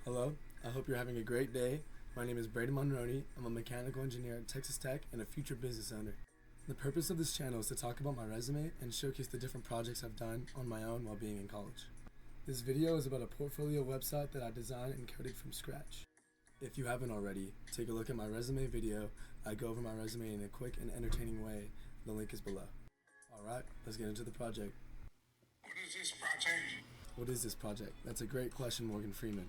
Hello, I hope you're having a great day. My name is Braden Monroney. I'm a mechanical engineer at Texas Tech and a future business owner. The purpose of this channel is to talk about my resume and showcase the different projects I've done on my own while being in college. This video is about a portfolio website that I designed and coded from scratch. If you haven't already, take a look at my resume video. I go over my resume in a quick and entertaining way. The link is below. Alright, let's get into the project. What is this project? What is this project? That's a great question, Morgan Freeman.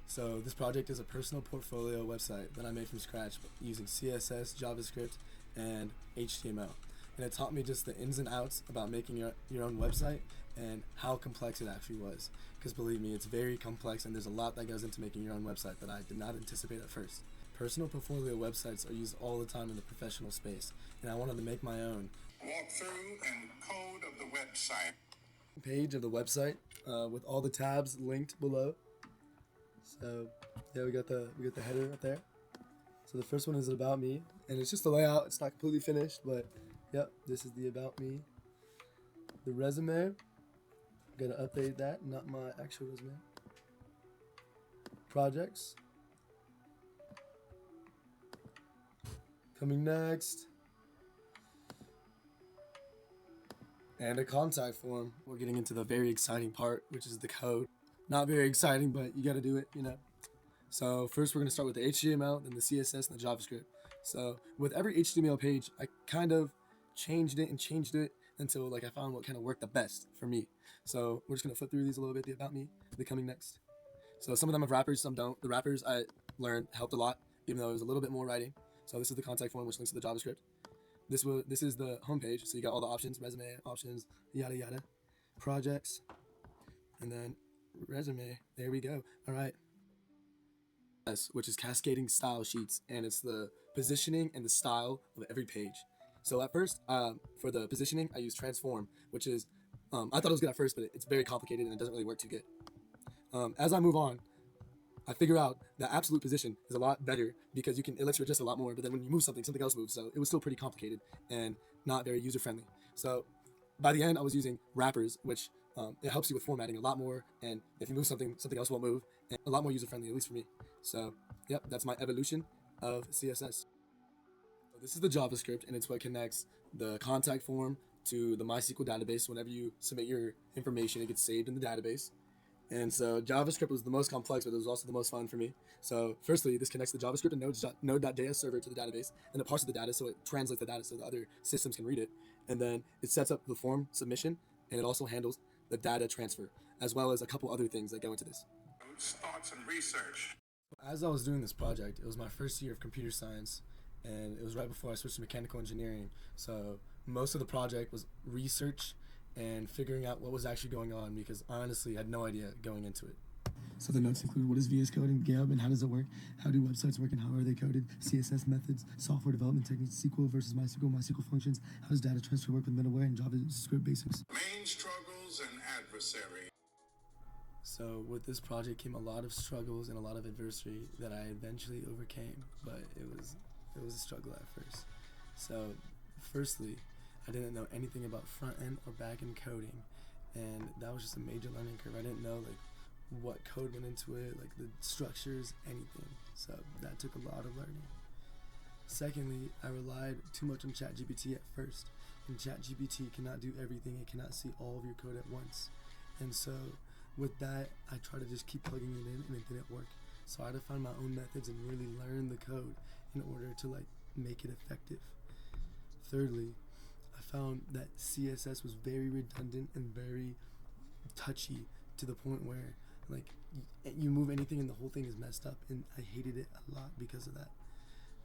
So this project is a personal portfolio website that I made from scratch using CSS, JavaScript, and HTML. And it taught me just the ins and outs about making your own website and how complex it actually was. Because believe me, it's very complex and there's a lot that goes into making your own website that I did not anticipate at first. Personal portfolio websites are used all the time in the professional space, and I wanted to make my own. Walk through and code of the website. Page of the website with all the tabs linked below. So yeah, we got the header up there. So the first one is about me, and it's just the layout. It's not completely finished, but yep, this is the about me. The resume, gotta update that, not my actual resume. Projects. Coming next. And a contact form. We're getting into the very exciting part, which is the code. Not very exciting, but you gotta do it, you know. So first we're gonna start with the HTML, then the CSS, and the JavaScript. So with every HTML page, I kind of changed it until like I found what kind of worked the best for me. So we're just gonna flip through these a little bit. The about me, the coming next. So some of them have wrappers, some don't. The wrappers I learned helped a lot, even though it was a little bit more writing. So this is the contact form, which links to the JavaScript. This is the home page, so you got all the options, resume options, yada yada, projects, and then resume. There we go. All right. Which is cascading style sheets, and it's the positioning and the style of every page. So at first, for the positioning, I use transform, which is I thought it was good at first, but it's very complicated and it doesn't really work too good. As I move on, I figure out that absolute position is a lot better because it lets you adjust a lot more. But then when you move something else moves. So it was still pretty complicated and not very user friendly. So by the end, I was using wrappers, which it helps you with formatting a lot more. And if you move something else won't move. And a lot more user friendly, at least for me. So yep, that's my evolution of CSS. So this is the JavaScript, and it's what connects the contact form to the MySQL database. Whenever you submit your information, it gets saved in the database. And so JavaScript was the most complex, but it was also the most fun for me. So firstly, this connects the JavaScript and Node.js server to the database, and it parses the data so it translates the data so the other systems can read it. And then it sets up the form submission, and it also handles the data transfer, as well as a couple other things that go into this. Thoughts and research. As I was doing this project, it was my first year of computer science, and it was right before I switched to mechanical engineering. So most of the project was research and figuring out what was actually going on, because I honestly had no idea going into it. So the notes include what is VS Code and GitHub and how does it work, how do websites work and how are they coded, CSS methods, software development techniques, SQL versus MySQL functions, how does data transfer work with middleware, and JavaScript basics. Main struggles and adversary. So with this project came a lot of struggles and a lot of adversity that I eventually overcame, but it was a struggle at first. So firstly, I didn't know anything about front end or back end coding, and that was just a major learning curve. I didn't know like what code went into it, like the structures, anything. So that took a lot of learning. Secondly, I relied too much on ChatGPT at first, and ChatGPT cannot do everything. It cannot see all of your code at once. And so with that, I tried to just keep plugging it in, and it didn't work. So I had to find my own methods and really learn the code in order to like make it effective. Thirdly, I found that CSS was very redundant and very touchy to the point where like you move anything and the whole thing is messed up, and I hated it a lot because of that.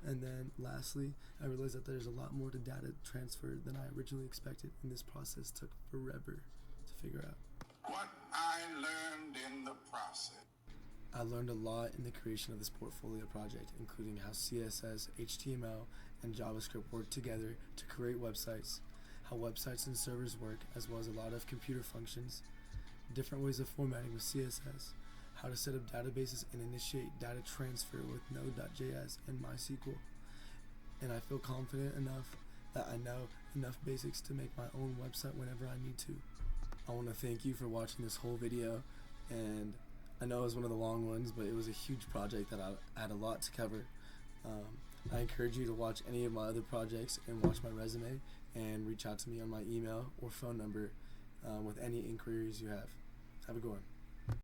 And then lastly, I realized that there's a lot more to data transfer than I originally expected, and this process took forever to figure out. What I learned in the process. I learned a lot in the creation of this portfolio project, including how CSS, HTML, and JavaScript work together to create websites, how websites and servers work, as well as a lot of computer functions, different ways of formatting with CSS, how to set up databases and initiate data transfer with Node.js and MySQL. And I feel confident enough that I know enough basics to make my own website whenever I need to. I want to thank you for watching this whole video, and I know it was one of the long ones, but it was a huge project that I had a lot to cover. I encourage you to watch any of my other projects and watch my resume and reach out to me on my email or phone number with any inquiries you have. Have a good one.